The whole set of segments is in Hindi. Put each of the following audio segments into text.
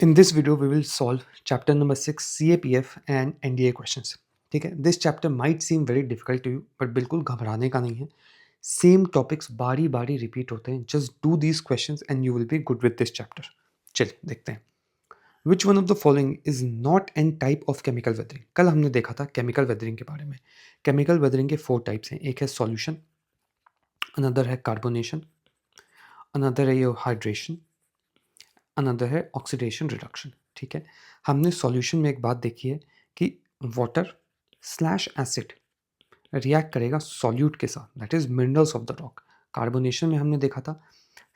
In this video, we will solve chapter number 6 CAPF and NDA questions. ठीक है, this chapter might seem very difficult to you but बिल्कुल घबराने का नहीं है. सेम टॉपिक्स बारी बारी रिपीट होते हैं. Just do these questions and you will be good with this chapter. चलिए देखते हैं. विच one of the following is not an type of chemical weathering. कल हमने देखा था केमिकल वेदरिंग के बारे में. केमिकल वेदरिंग के 4 टाइप्स हैं. एक है सॉल्यूशन, अनदर है कार्बोनेशन, अनदर है ये हाइड्रेशन, अनदर है ऑक्सीडेशन रिडक्शन. ठीक है, हमने सॉल्यूशन में एक बात देखी है कि वाटर स्लैश एसिड रिएक्ट करेगा सॉल्यूट के साथ, that is minerals of the rock. Carbonation में हमने देखा था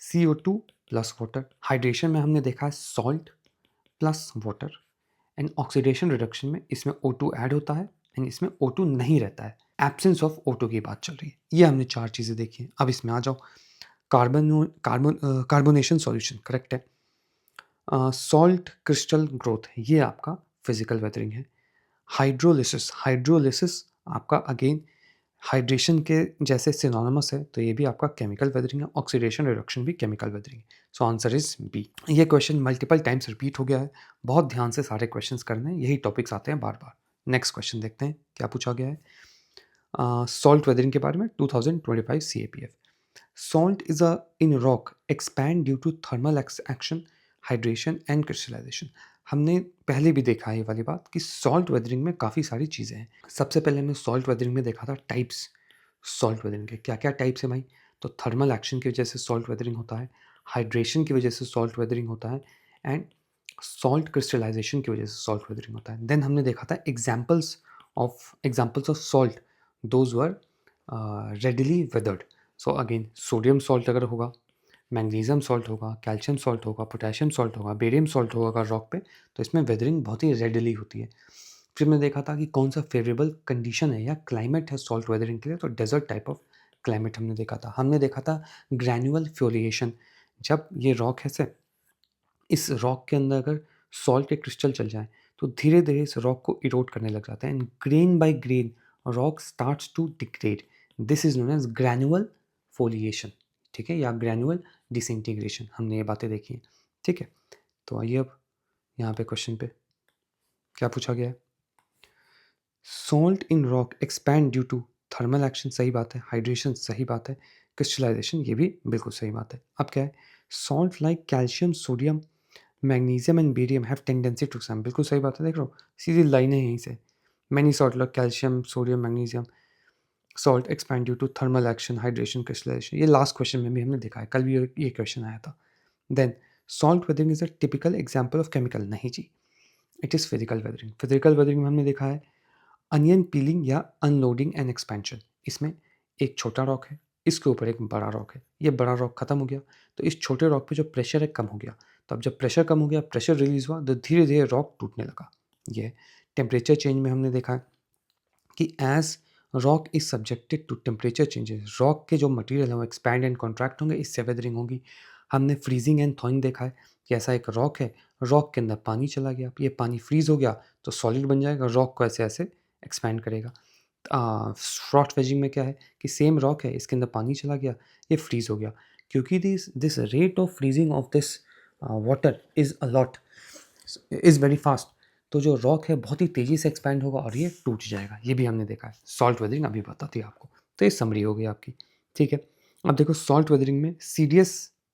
CO2 प्लस वाटर. हाइड्रेशन में हमने देखा है salt plus water. And oxidation reduction में इसमें O2 ऐड होता है एंड इसमें O2 नहीं रहता है. एब्सेंस ऑफ O2 की बात चल रही है. ये हमने 4 चीज़ें देखी हैं. अब इसमें आ जाओ. कार्बोनेशन सॉल्यूशन करेक्ट है. सॉल्ट क्रिस्टल ग्रोथ ये आपका फिजिकल वेदरिंग है. हाइड्रोलिसिस, हाइड्रोलिसिस आपका अगेन हाइड्रेशन के जैसे सिनोनिमस है, तो ये भी आपका केमिकल वेदरिंग है. ऑक्सीडेशन रिडक्शन भी केमिकल वेदरिंग है. So answer is B. ये क्वेश्चन मल्टीपल टाइम्स रिपीट हो गया है. बहुत ध्यान से सारे क्वेश्चंस करने हैं, यही टॉपिक्स आते हैं बार बार. नेक्स्ट क्वेश्चन देखते हैं क्या पूछा गया है. सॉल्ट वेदरिंग के बारे में 2025 CAPF. Salt is a in rock expand due to thermal action, hydration and crystallization. हमने पहले भी देखा है ये वाली बात कि सॉल्ट वेदरिंग में काफ़ी सारी चीज़ें हैं. सबसे पहले हमने सॉल्ट वेदरिंग में देखा था टाइप्स. सॉल्ट वेदरिंग के क्या क्या टाइप्स हैं भाई. तो थर्मल एक्शन की वजह से सॉल्ट वेदरिंग होता है, हाइड्रेशन की वजह से सॉल्ट वेदरिंग होता है एंड सॉल्ट क्रिस्टलाइजेशन की वजह से सॉल्ट वेदरिंग होता है. देन हमने देखा था examples of salt those were readily weathered. So again sodium salt अगर होगा, मैग्नीशियम सॉल्ट होगा, कैल्शियम सॉल्ट होगा, पोटेशियम सॉल्ट होगा, बेरियम सॉल्ट होगा अगर रॉक पे, तो इसमें वेदरिंग बहुत ही रेडिली होती है. फिर मैंने देखा था कि कौन सा फेवरेबल कंडीशन है या क्लाइमेट है सॉल्ट वेदरिंग के लिए, तो डेजर्ट टाइप ऑफ क्लाइमेट हमने देखा था. हमने देखा था ग्रैन्युअल फ्लोरिएशन. जब ये रॉक है से इस रॉक के अंदर अगर सॉल्ट के क्रिस्टल चल जाएँ, तो धीरे-धीरे इस रॉक को इरोड करने लग जाता है and grain by grain rock starts to degrade. This is known as granular foliation. ठीक है, या ग्रैन्युअल डिसइंटीग्रेशन. हमने ये बातें देखी हैं. ठीक है, तो आइए अब यहाँ पे क्वेश्चन पे क्या पूछा गया है. Salt in rock expand due to thermal action, सही बात है. हाइड्रेशन, सही बात है. क्रिस्टलाइजेशन, ये भी बिल्कुल सही बात है. अब क्या है, salt like calcium, sodium, magnesium and barium have tendency to expand. बिल्कुल सही बात है. देख रहे हो सीधी लाइनें हैं यहीं से. Many salt like calcium, sodium, magnesium salt expand due to thermal action, hydration, crystallization. ये लास्ट क्वेश्चन में भी हमने देखा है, कल भी ये क्वेश्चन आया था. Then salt weathering is a typical example of chemical. नहीं जी, it is physical weathering. Physical weathering में हमने देखा है अनियन पीलिंग या अनलोडिंग एंड एक्सपेंशन. इसमें एक छोटा रॉक है, इसके ऊपर एक बड़ा रॉक है. ये बड़ा रॉक खत्म हो गया तो इस छोटे रॉक पे जो प्रेशर है कम हो गया. तो अब जब प्रेशर कम हो गया, प्रेशर रिलीज हुआ, तो धीरे धीरे रॉक टूटने लगा. ये टेम्परेचर चेंज में हमने देखा है कि as rock is subjected to temperature changes, rock के जो मटेरियल है वो एक्सपैंड एंड कॉन्ट्रैक्ट होंगे, इससे वेदरिंग होगी. हमने फ्रीजिंग एंड थॉइंग देखा है कि ऐसा एक रॉक है, रॉक के अंदर पानी चला गया, ये पानी फ्रीज हो गया तो सॉलिड बन जाएगा, रॉक को ऐसे ऐसे एक्सपैंड करेगा. फ्रॉस्ट वेजिंग में क्या है कि सेम रॉक है, इसके अंदर पानी चला गया, ये फ्रीज हो गया. क्योंकि this this rate of freezing of this water is a lot, is very fast, तो जो रॉक है बहुत ही तेज़ी से एक्सपैंड होगा और ये टूट जाएगा. ये भी हमने देखा है. सॉल्ट वेदरिंग अभी बताती है आपको. तो ये समरी हो गई आपकी. ठीक है, अब देखो सॉल्ट वेदरिंग में CDS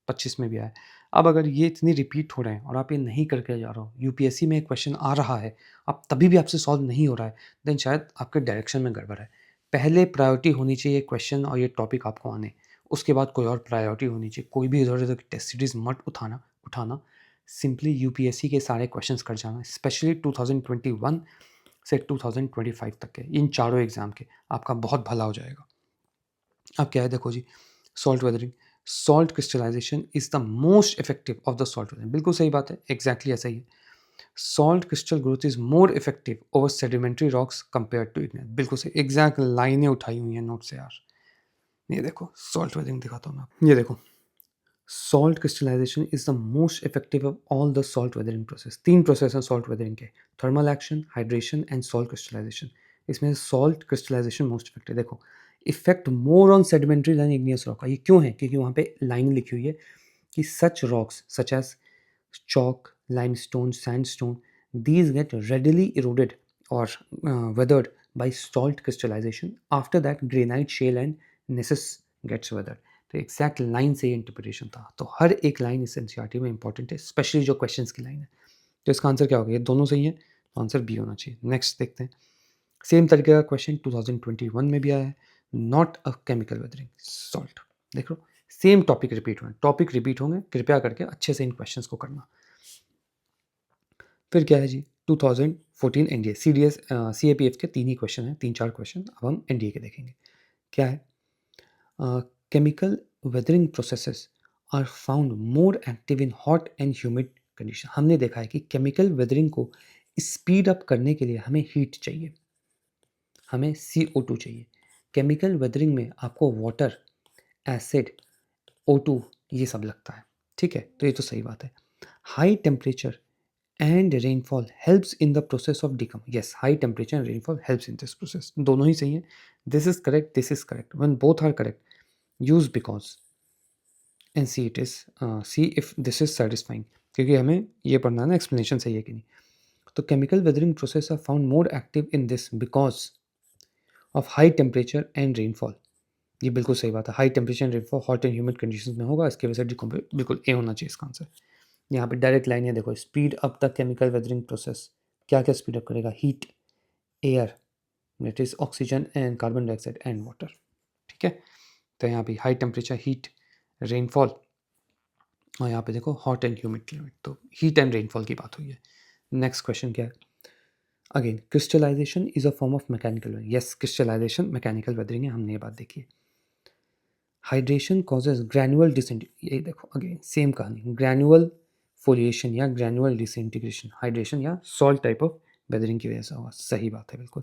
25 में भी आया. अब अगर ये इतनी रिपीट हो रहे हैं और आप ये नहीं करके जा रहे हो, UPSC में एक क्वेश्चन आ रहा है, अब तभी भी आपसे सॉल्व नहीं हो रहा है, देन शायद आपके डायरेक्शन में गड़बड़ है. पहले प्रायोरिटी होनी चाहिए क्वेश्चन और ये टॉपिक आपको आने, उसके बाद कोई और प्रायोरिटी होनी चाहिए. कोई भी इधर उधर की टेस्ट सीरीज मत उठाना. सिंपली UPSC के सारे क्वेश्चंस कर जाना, स्पेशली 2021 से 2025 तक के इन चारों एग्जाम के, आपका बहुत भला हो जाएगा. अब क्या है देखो जी, salt weathering, salt crystallization is the most effective of the salt weathering. बिल्कुल सही बात है, एग्जैक्टली ऐसा ही है. Salt crystal growth is more effective over sedimentary rocks compare to igneous. बिल्कुल सही, एग्जैक्ट लाइनें उठाई हुई हैं नोट से यार. ये देखो सॉल्ट वेदरिंग दिखाता हूँ मैं आपको. ये देखो, salt crystallization is the most effective of all the salt weathering process. 3 process हैं सॉल्ट वेदरिंग के, thermal action, hydration and salt crystallization. इसमें सॉल्ट क्रिस्टलाइजेशन मोस्ट इफेक्टिव. देखो, effect more on sedimentary than igneous rock. ये क्यों है? क्योंकि वहाँ पे लाइन लिखी हुई है कि such rocks such as chalk, limestone, sandstone, these get readily eroded or weathered by salt crystallization. After that, granite, shale and gneiss gets weathered. तो एग्जैक्ट लाइन से ये इंटरप्रिटेशन था. तो हर एक लाइन इस एनसीईआरटी में इंपॉर्टेंट है, स्पेशली जो क्वेश्चंस की लाइन है. तो इसका आंसर क्या होगा? ये दोनों सही है, तो आंसर बी होना चाहिए. नेक्स्ट देखते हैं. सेम तरीके का क्वेश्चन 2021 में भी आया है. Not a chemical weathering salt. देख लो, सेम टॉपिक रिपीट हुए. टॉपिक रिपीट होंगे, कृपया करके अच्छे से इन क्वेश्चंस को करना. फिर क्या है जी? 2014 एनडीए सीडीएस सीएपीएफ के 3 ही क्वेश्चन हैं, 3-4 क्वेश्चन. अब हम एनडीए के देखेंगे. क्या है? Chemical weathering processes are found more active in hot and humid condition. हमने देखा है कि केमिकल वेदरिंग को स्पीड अप करने के लिए हमें हीट चाहिए, हमें CO2 चाहिए. केमिकल वेदरिंग में आपको वाटर, एसिड, O2 ये सब लगता है. ठीक है, तो ये तो सही बात है. High temperature and rainfall helps in the process of decom. Yes, high temperature and rainfall helps in this process. दोनों ही सही है. This is correct, this is correct. When both are correct, use because and see it is see if this is satisfying. क्योंकि हमें ये पढ़ना है ना explanation सही है कि नहीं. तो chemical weathering process are found more active in this because of high temperature and rainfall. ये बिल्कुल सही बात है. High temperature and rainfall hot and humid conditions में होगा, इसके वजह से डिकम्पोज बिल्कुल ए होना चाहिए इसका आंसर. यहाँ पे डायरेक्ट लाइन है, देखो. Speed up the chemical weathering process. क्या क्या स्पीड अप करेगा? Heat, air, that is oxygen and carbon dioxide and water. ठीक है, तो यहाँ पे हाई टेम्परेचर, हीट, रेनफॉल, और यहाँ पे देखो हॉट एंड ह्यूमिड क्लाइमेट. तो हीट एंड रेनफॉल की बात हुई है. नेक्स्ट क्वेश्चन क्या है? Again, crystallization is a form of mechanical weathering. Yes, crystallization mechanical weathering है, हमने ये बात देखी है. Hydration causes granular disintegration. ये देखो, अगेन सेम कहानी. ग्रैनुअल फोलिएशन या ग्रैनुअल डिसइंटीग्रेशन हाइड्रेशन या सॉल्ट टाइप ऑफ वेदरिंग की वजह से होगा. सही बात है, बिल्कुल.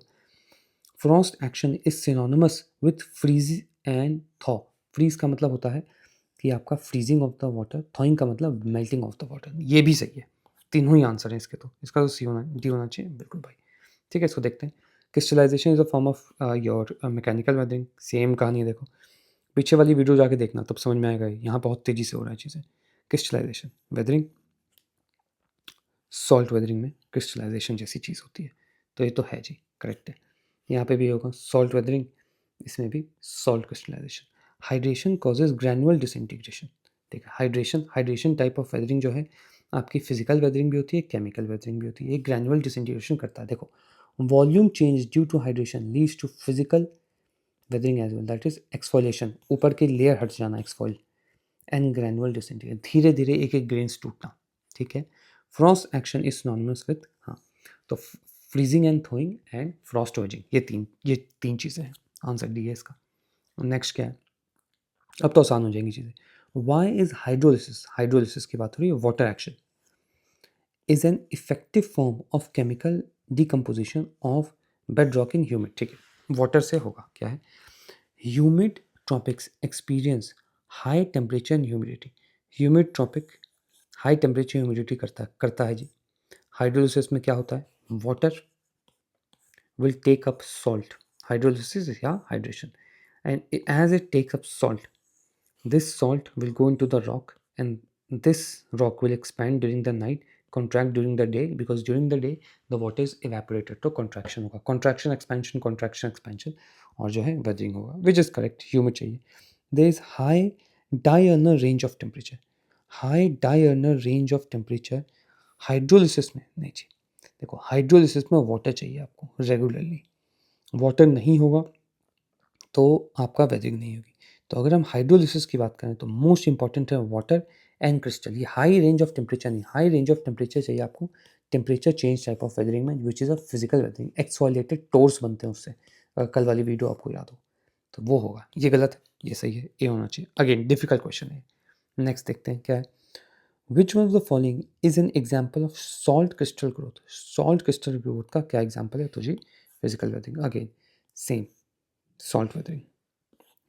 Frost action is synonymous with freeze and thaw. Freeze का मतलब होता है कि आपका freezing of the water, thawing का मतलब मेल्टिंग ऑफ द वाटर. ये भी सही है. तीनों ही आंसर हैं इसके. तो इसका तो सी होना, डी होना चाहिए, बिल्कुल भाई. ठीक है, इसको देखते हैं. Crystallization is a form of your mechanical weathering. Same कहानी है, देखो. पीछे वाली वीडियो जाके देखना, तब समझ में आएगा. यहाँ बहुत तेज़ी से हो रहा है चीज़ें. क्रिस्टलाइजेशन, वेदरिंग, सॉल्ट वेदरिंग में क्रिस्टलाइजेशन जैसी चीज़ होती है. तो ये तो है जी, करेक्ट है. यहाँ पे भी होगा सॉल्ट वेदरिंग, इसमें भी salt crystallization. Hydration causes granular disintegration. ठीक है, हाइड्रेशन टाइप ऑफ वेदरिंग जो है आपकी फिजिकल वेदरिंग भी होती है, केमिकल वेदरिंग भी होती है. ये ग्रैनुअल डिसइंटीग्रेशन करता है. देखो, volume change due to hydration leads to physical weathering as well, that is exfoliation. ऊपर की लेयर हट जाना, एक्सफॉइल. एंड ग्रैनुअल डिसइंटीग्रेशन, धीरे धीरे एक एक ग्रेन्स टूटना. ठीक है. Frost action is synonymous with, हाँ, तो freezing and thawing and frost waging, ये तीन चीज़ें हैं. आंसर डी है इसका. नेक्स्ट क्या है? अब तो आसान हो जाएंगी चीज़ें. वाई इज हाइड्रोलिसिस, हाइड्रोलिसिस की बात हो रही है. Water action is an effective form of chemical decomposition of bed rock in humid. ठीक है, वाटर से होगा. क्या है? Humid tropics experience high temperature and humidity. Humid tropic high temperature humidity करता है जी. हाइड्रोलिसिस में क्या होता है? Water will take up salt. Hydrolysis is, yeah, hydration. And as it takes up salt, this salt will go into the rock, and this rock will expand during the night, contract during the day, because during the day the water is evaporated. तो contraction होगा, contraction expansion, और जो है weathering होगा, which is correct. Humid चाहिए. There is high diurnal range of temperature. High diurnal range of temperature hydrolysis में नहीं चाहिए. देखो, हाइड्रोलिसिस में वाटर चाहिए आपको रेगुलरली. वाटर नहीं होगा तो आपका वेदरिंग नहीं होगी. तो अगर हम हाइड्रोलिसिस की बात करें तो मोस्ट इंपॉर्टेंट है वाटर एंड क्रिस्टल. ये हाई रेंज ऑफ टेम्परेचर नहीं, हाई रेंज ऑफ टेम्परेचर चाहिए आपको temperature change type of weathering में, which is a physical weathering. Exfoliated tors बनते हैं उससे. कल वाली वीडियो आपको याद हो तो वो होगा. ये गलत है, ये सही है, ये होना चाहिए. अगेन डिफिकल्ट क्वेश्चन है. नेक्स्ट देखते हैं क्या है. Which one of the following is an example of salt crystal growth. Salt crystal growth का क्या एग्जाम्पल है? तो जी physical weathering. Again same, salt weathering.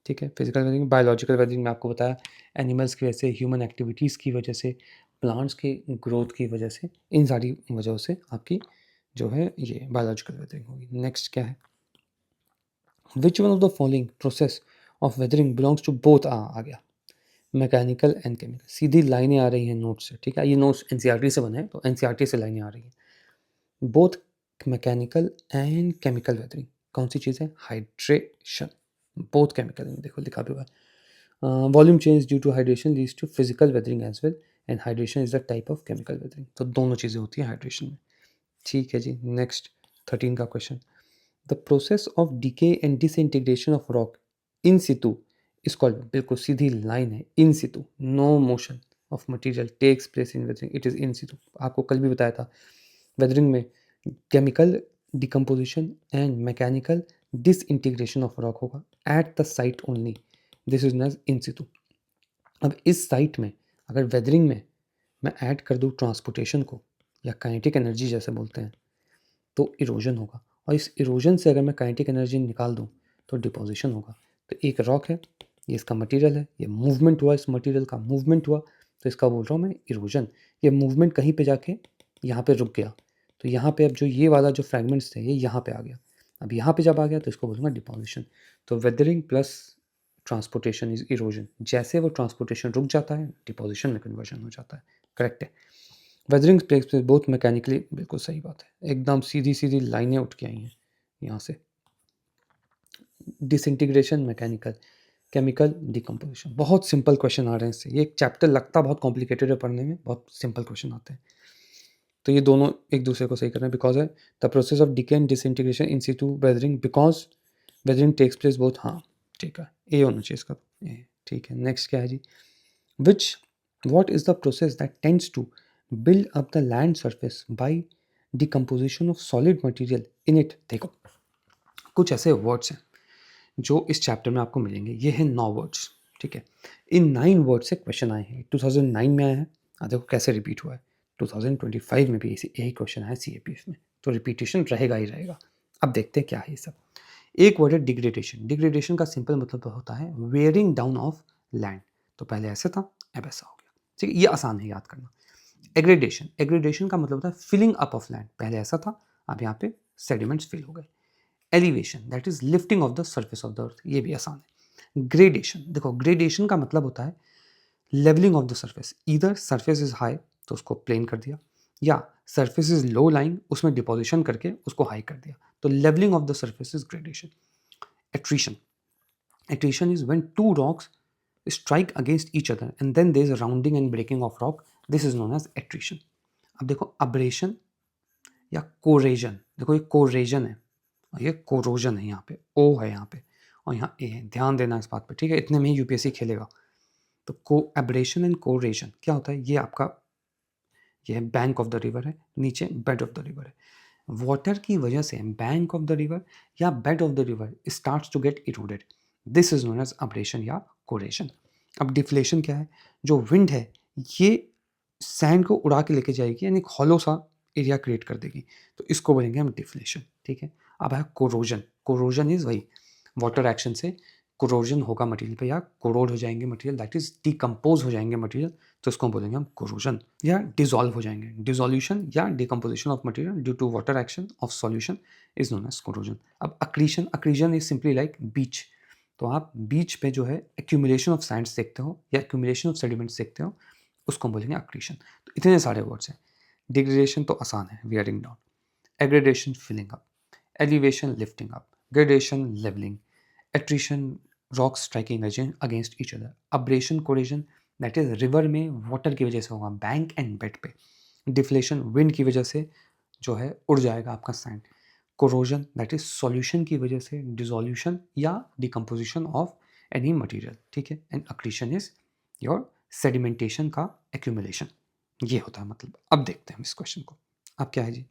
ठीक है, फिजिकल वेदरिंग. बायोलॉजिकल वेदरिंग में आपको बताया, एनिमल्स की वजह से, ह्यूमन एक्टिविटीज़ की वजह से, प्लांट्स की ग्रोथ की वजह से, इन सारी वजहों से आपकी जो है ये बायोलॉजिकल वेदरिंग होगी. नेक्स्ट क्या है? Which one of the following process of weathering belongs to both, आ गया. मैकेनिकल एंड केमिकल, सीधी लाइनें आ रही हैं नोट से, ठीक है? ये नोट्स एनसीईआरटी से बने हैं, तो एनसीईआरटी से लाइनें आ रही हैं। Both mechanical and chemical weathering, कौन सी चीज़ है? हाइड्रेशन। बोथ केमिकल में देखो लिखा भी हुआ है। Volume change due to hydration leads to physical weathering as well, and hydration is the type of chemical weathering. तो दोनों चीज़ें होती हैं हाइड्रेशन में। ठीक है जी, नेक्स्ट 13 का question. The process of decay and disintegration of rock in situ is called, बिल्कुल सीधी लाइन है, in situ, no motion of material takes place in weathering, it is in situ. आपको कल भी बताया था वेदरिंग में chemical decomposition and mechanical disintegration of rock होगा at the site only, this is not in situ. अब इस साइट में अगर वेदरिंग में मैं ऐड कर दूँ ट्रांसपोर्टेशन को या काइनेटिक एनर्जी जैसे बोलते हैं, तो इरोजन होगा, और इस इरोजन से अगर मैं काइनेटिक एनर्जी निकाल दूँ तो डिपोजिशन होगा। तो एक रॉक है, ये इसका मटेरियल है, ये मूवमेंट हुआ, इस मटेरियल का मूवमेंट हुआ, तो इसका बोल रहा हूँ मैं इरोजन। ये मूवमेंट कहीं पे जाके यहाँ पे रुक गया, तो यहाँ पे अब जो ये वाला जो फ्रैगमेंट्स थे ये यहाँ पे आ गया। अब यहाँ पे जब आ गया तो इसको बोलूँगा डिपोजिशन। तो weathering plus transportation is erosion. जैसे वो ट्रांसपोर्टेशन रुक जाता है डिपोजिशन में कन्वर्जन हो जाता है। करेक्ट है। Weathering takes place both mechanically, बिल्कुल सही बात है, एकदम सीधी सीधी लाइनें उठ के आई हैं यहाँ से। डिसइंटीग्रेशन मैकेनिकल, केमिकल डिकम्पोजिशन, बहुत सिंपल क्वेश्चन आ रहे हैं इससे। ये एक चैप्टर लगता बहुत कॉम्प्लिकेटेड है पढ़ने में, बहुत सिंपल क्वेश्चन आते हैं। तो ये दोनों एक दूसरे को सही कर रहे हैं। बिकॉज है the process of decay and disintegration in situ weathering, because weathering takes place both, हाँ ठीक है, ए होना चाहिए इसका, ए ठीक है। नेक्स्ट क्या है जी? विच what is the process that tends to build up the land surface by decomposition of solid material in it? देखो कुछ ऐसे वर्ड्स हैं जो इस चैप्टर में आपको मिलेंगे, ये हैं 9 वर्ड्स, ठीक है? इन 9 वर्ड से क्वेश्चन आए हैं, 2009 में आया है, देखो कैसे रिपीट हुआ है, 2025 में भी यही क्वेश्चन आया CAPF में, तो रिपीटेशन रहेगा ही रहेगा। अब देखते हैं क्या है ये सब। एक वर्ड है डिग्रेडेशन। डिग्रेडेशन का सिंपल मतलब होता है वेयरिंग डाउन ऑफ लैंड। तो पहले ऐसे था, अब ऐसा हो गया, ठीक है? ये आसान है याद करना। एग्रेडेशन, एग्रेडेशन का मतलब होता है फिलिंग अप ऑफ लैंड। पहले ऐसा था, अब यहाँ पे सेडिमेंट्स फिल हो गए। Elevation, that is lifting of the surface of the earth, ये भी आसान है। ग्रेडेशन, देखो ग्रेडेशन का मतलब होता है लेवलिंग ऑफ द सर्फेस। इधर सर्फेस इज हाई तो उसको प्लेन कर दिया, या सर्फेस इज लो लाइन, उसमें डिपोजिशन करके उसको हाई कर दिया, तो levelling of the surface is gradation. Attrition, attrition is when two rocks strike against each other and then there is a rounding and breaking of rock, this is known as attrition। अब देखो abrasion या corrosion, देखो ये corrosion है और ये corrosion है, यहाँ पे O है यहाँ पे और यहाँ A है, ध्यान देना इस बात पे, ठीक है? इतने में ही यूपीएससी खेलेगा। तो abrasion एंड corrosion क्या होता है? ये आपका ये बैंक ऑफ द रिवर है, नीचे बेड ऑफ द रिवर है। वाटर की वजह से बैंक ऑफ द रिवर या bed of the river starts to get eroded, this is known as abrasion या कोरेशन। अब डिफ्लेशन क्या है? जो विंड है ये सैंड को उड़ा के लेके जाएगी, यानी एक हॉलो सा एरिया क्रिएट कर देगी, तो इसको बोलेंगे हम डिफ्लेशन, ठीक है? अब है कोरोजन। कोरोजन इज वही वाटर एक्शन से कोरोजन होगा मटेरियल पे, या कोरोड हो जाएंगे मटेरियल, दैट इज डिकम्पोज हो जाएंगे मटेरियल, तो इसको बोलेंगे हम कोरोजन। या डिजॉल्व हो जाएंगे, डिजोल्यूशन या decomposition of material due to water action of solution is known as corrosion. अब accretion, accretion is simply like beach. तो आप बीच पे जो है एक्यूमुलेशन ऑफ सैंड्स देखते हो या एक्यूमुलेशन ऑफ सेडिमेंट्स देखते हो, उसको बोलेंगे अक्रीशन। तो इतने सारे वर्ड्स हैं। डिग्रेडेशन तो आसान है, wearing down. Aggradation filling up, elevation lifting up, gradation levelling, attrition rocks striking against each other, abrasion corrosion that is river में वाटर की वजह से होगा बैंक एंड बेड पे, डिफ्लेशन विंड की वजह से जो है उड़ जाएगा आपका sand, corrosion that is solution की वजह से डिसोल्यूशन या डिकम्पोजिशन ऑफ एनी मटेरियल, ठीक है? And accretion is your sedimentation का एक्यूमुलेशन, ये होता है मतलब। अब देखते हैं इस क्वेश्चन को। अब क्या है जी?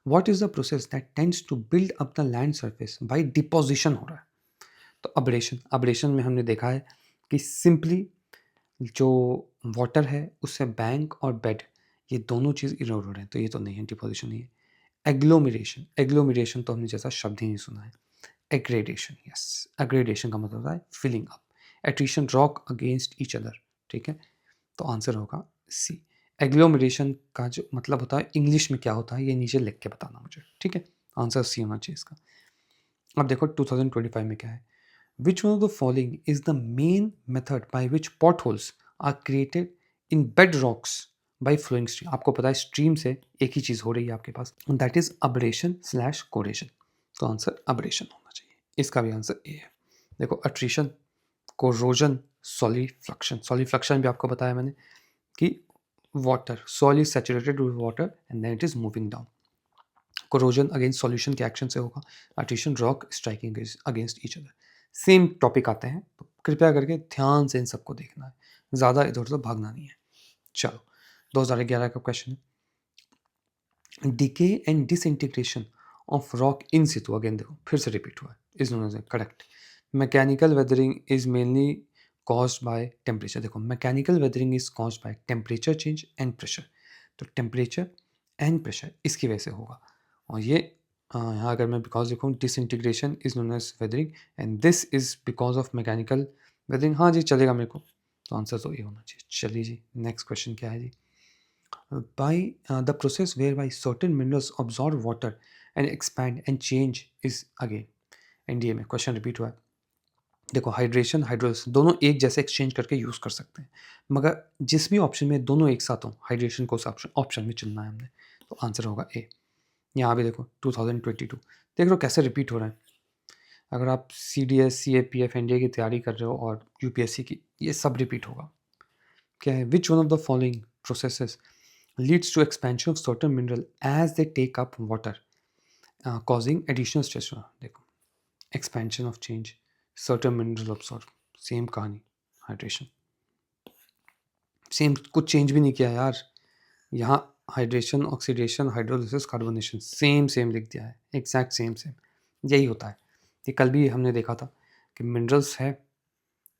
What is the process that tends to build up the land surface by deposition हो रहा है? तो अब्रेशन, अब्रेशन में हमने देखा है कि सिंपली जो वाटर है उससे बैंक और बेड ये दोनों चीज़ इरोड हो रहे हैं, तो ये तो नहीं है, डिपोजिशन नहीं है। एग्लोमिरेशन, एग्लोमिरेशन तो हमने जैसा शब्द ही नहीं सुना है। एग्रेडेशन, यस, एग्रेडेशन का मतलब होता है filling up. Attrition rock against each other, ठीक है? तो आंसर होगा सी। एग्लोमरेशन का जो मतलब होता है इंग्लिश में क्या होता है ये नीचे लिख के बताना मुझे, ठीक है? आंसर सी होना चाहिए इसका। अब देखो 2025 में क्या है? Which one of the following is the main method by which potholes are created in bedrocks by flowing stream? आपको पता है स्ट्रीम से एक ही चीज हो रही है आपके पास, दैट इज अब्रेशन स्लैश कोरेशन। तो आंसर अब्रेशन होना चाहिए, इसका भी आंसर ए है। देखो अट्रीशन, कोरोजन, सॉलिफ्लक्शन। सॉलिफ्लक्शन भी आपको बताया मैंने कि water, soil is saturated with water and then it is moving down. Corrosion against solution के एक्शन से होगा। Attrition rock striking against each other. Same topic आते हैं, तो कृपया करके ध्यान से इन सबको देखना है, ज़्यादा इधर उधर भागना नहीं है। चलो 2011 का क्वेश्चन है, decay and disintegration of rock in situ. Again देखो फिर से रिपीट हुआ है, is known as correct. Mechanical weathering is mainly caused by temperature. देखो mechanical weathering is caused by temperature change and pressure. तो टेम्परेचर एंड प्रेशर इसकी वजह से होगा। और ये यहाँ अगर मैं बिकॉज लिखूँ, disintegration is known as weathering and this is because of mechanical weathering. हाँ जी चलेगा मेरे को, तो आंसर तो ये होना चाहिए। चलिए जी नेक्स्ट क्वेश्चन क्या है जी। By the process whereby certain minerals absorb water and expand and change is again. NDA में क्वेश्चन रिपीट हुआ है। देखो हाइड्रेशन हाइड्रोलिसिस दोनों एक जैसे एक्सचेंज करके यूज़ कर सकते हैं, मगर जिस भी ऑप्शन में दोनों एक साथ हों, हाइड्रेशन को उस ऑप्शन में चुनना है हमने। तो आंसर होगा ए। यहाँ भी देखो 2022 देख लो कैसे रिपीट हो रहा है। अगर आप CDS CAPF एनडीए की तैयारी कर रहे हो और यूपीएससी की, ये सब रिपीट होगा। क्या है, which one of the following processes leads to expansion of certain mineral as they take up water causing additional stress। देखो expansion of change, certain mineral absorb, same कहानी। हाइड्रेशन सेम, कुछ चेंज भी नहीं किया यार। यहाँ hydration, oxidation, hydrolysis, carbonation same same लिख दिया है, एग्जैक्ट सेम सेम। यही होता है। ये कल भी हमने देखा था कि मिनरल्स है,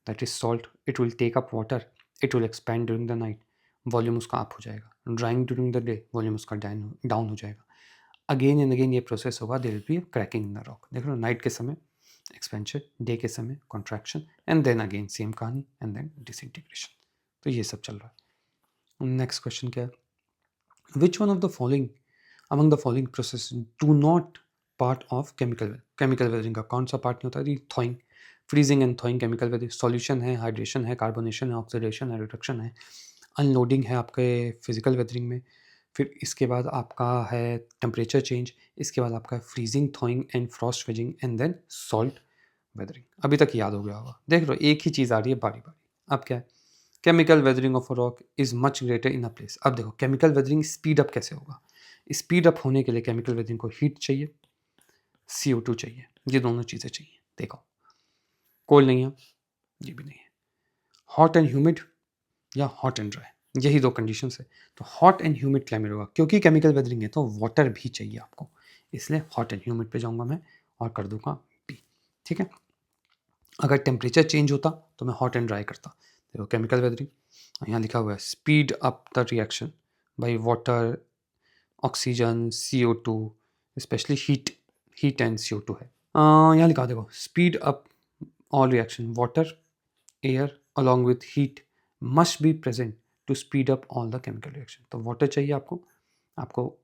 that is salt, it will take up water, it will expand during the night, volume उसका अप हो जाएगा। Drying during the day, volume उसका डाउन हो जाएगा। अगेन एंड अगेन ये प्रोसेस होगा, there will be cracking in the rock. देख लो नाइट के समय एक्सपेंशन, डे के समय contraction, and then again same कहानी, एंड देन डिसइंटीग्रेशन। तो ये सब चल रहा है। नेक्स्ट क्वेश्चन क्या है, which one of the following among the following process do not part of chemical weathering का कौन सा पार्ट नहीं होता है? थॉइंग, freezing and थॉइंग chemical weathering. Solution है, हाइड्रेशन है, कार्बोनेशन है, ऑक्सीडेशन है, रिडक्शन है, अनलोडिंग है आपके फिजिकल वेदरिंग में। फिर इसके बाद आपका है टेम्परेचर चेंज, इसके बाद आपका है freezing, thawing and frost wedging, and then salt weathering. अभी तक याद हो गया होगा। देख लो एक ही चीज़ आ रही है बारी बारी। अब क्या है, chemical weathering of a rock is much greater in a place. अब देखो केमिकल वेदरिंग स्पीड अप कैसे होगा। स्पीड अप होने के लिए केमिकल वेदरिंग को हीट चाहिए, CO2 चाहिए, ये दोनों चीज़ें चाहिए। देखो कोल्ड नहीं है, ये भी नहीं है। हॉट एंड ह्यूमिड या हॉट एंड ड्राई, यही दो कंडीशन है। तो हॉट एंड ह्यूमिड क्लाइमेट होगा, क्योंकि केमिकल वेदरिंग है तो वाटर भी चाहिए आपको, इसलिए हॉट एंड ह्यूमिड पे जाऊंगा मैं और कर दूंगा बी। ठीक है, अगर टेम्परेचर चेंज होता तो मैं हॉट एंड ड्राई करता। देखो केमिकल वेदरिंग यहाँ लिखा हुआ है, speed up the reaction by water, oxygen, CO2, specially heat and CO2 है। यहाँ लिखा देखो, speed up all reaction, water, air along with heat must be present to speed up all the chemical reaction. तो वाटर चाहिए आपको, आपको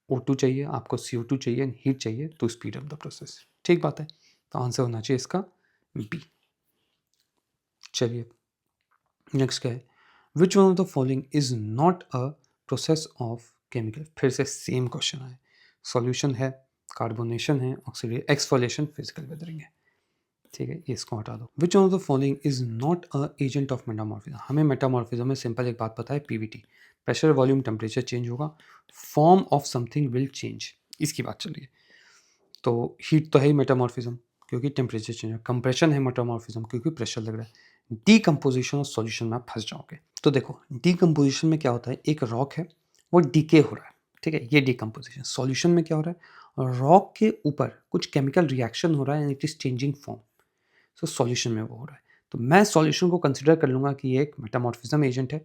O2 चाहिए, आपको CO2 चाहिए एंड हीट चाहिए to speed up the process. ठीक बात है, तो आंसर होना चाहिए इसका बी। चलिए नेक्स्ट क्या है, which one of the following is not a process of chemical. फिर से सेम क्वेश्चन है, सॉल्यूशन है, कार्बोनेशन है, ऑक्सीडेशन, एक्सफोलिएशन, फिजिकल वेदरिंग है। ठीक है, ये इसको हटा दो। Which one of the following is not a agent of metamorphism. हमें मेटामॉर्फिज्म में सिंपल एक बात पता है, PVT, pressure volume temperature change होगा, form of something will change, इसकी बात चल रही है। तो हीट तो है ही मेटामॉर्फिज्म, क्योंकि टेम्परेचर चेंज है। कंप्रेशन है मेटामॉर्फिज्म, क्योंकि प्रेशर लग रहा है। डीकम्पोजिशन और सॉल्यूशन में आप फंस जाओगे। तो देखो डीकम्पोजिशन में क्या होता है, एक रॉक है वो डीके हो रहा है, ठीक है, ये डीकम्पोजिशन। सॉल्यूशन में क्या हो रहा है, रॉक के ऊपर कुछ केमिकल रिएक्शन हो रहा है and it is changing form. So solution में वो हो रहा है, तो मैं सॉल्यूशन को कंसिडर कर लूँगा कि ये एक मेटामॉर्फिज्म एजेंट है,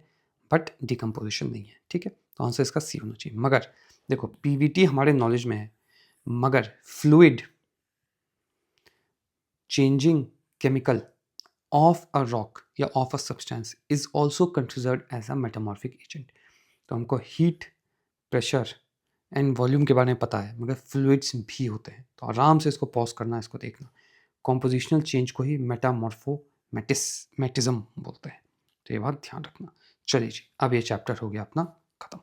बट डिकम्पोजिशन नहीं है। ठीक है, तो आंसर इसका सी होना चाहिए। मगर देखो PVT हमारे नॉलेज में है, मगर fluid changing chemical of a rock या of a substance is also considered as a metamorphic agent. तो हमको हीट, प्रेशर एंड वॉल्यूम के बारे में पता है, मगर फ्लूइड्स भी होते हैं। तो आराम से इसको पॉज करना, इसको देखना। कॉम्पोजिशनल चेंज को ही मेटामॉर्फोमेटिज्म बोलते हैं। तो ये बात ध्यान रखना। चलिए जी, अब ये चैप्टर हो गया अपना खत्म।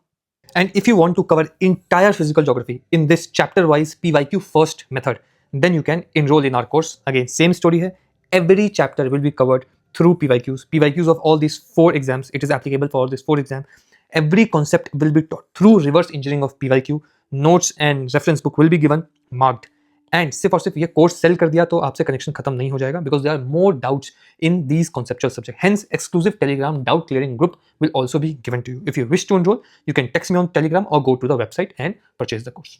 And if you want to cover entire physical geography in this chapter-wise PYQ first method, then you can enroll in our course. Again, same story hai. Every chapter will be covered through PYQs. PYQs of all these 4 exams. It is applicable for all these 4 exams. Every concept will be taught through reverse engineering of PYQ. Notes and reference book will be given, marked. And सिर्फ और सिर्फ ये कोर्स सेल कर दिया तो आपसे कनेक्शन खत्म नहीं हो जाएगा, because there are more doubts in these conceptual subject. Hence exclusive Telegram doubt clearing group will also be given to you. If you wish to enroll, you can text me on Telegram or go to the website and purchase the course.